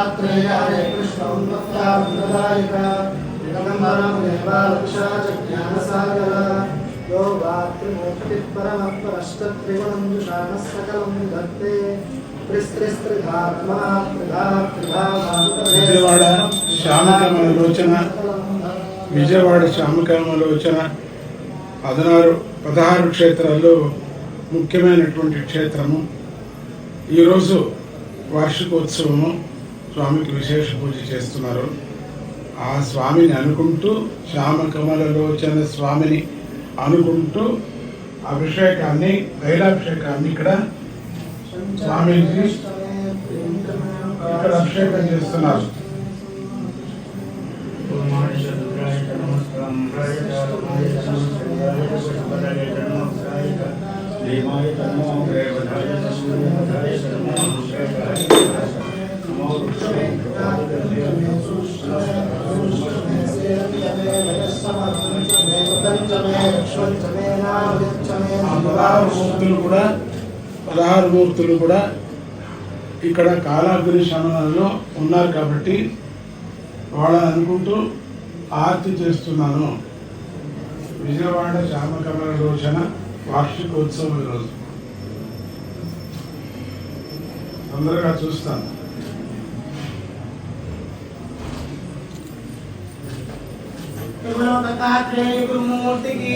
दत्तात्रेयाय कृष्णोन्मत्तावृतदायक दिगम्बरं देवालक्षाचज्ञानसागर यो वात्रिमूर्तिपरमपरश्चत्रिगुणं जुषाणस्सकलं धत्ते విజయవాడ శ్యామకమలోచన విజయవాడ శ్యామకమలోచన 16 క్షేత్రాల్లో ముఖ్యమైనటువంటి క్షేత్రము. ఈరోజు వార్షికోత్సవము. స్వామికి విశేష పూజ చేస్తున్నారు. ఆ స్వామిని అనుకుంటూ శ్యామకమలలోచన స్వామిని అనుకుంటూ అభిషేకాన్ని తైలాభిషేకాన్ని ఇక్కడ స్వామీజీ ఇక్కడ అభిషేకం చేస్తున్నారు. కూడా 16 మూర్తులు కూడా ఇక్కడ కాలాగ్ని శమనంలో ఉన్నారు కాబట్టి వాళ్ళని అనుకుంటూ ఆర్తి చేస్తున్నాను. విజయవాడ శ్యామకమలలోచన వార్షికోత్సవం ఈరోజు తొందరగా చూస్తాను. దత్తాత్రేయ గురుమూర్తికి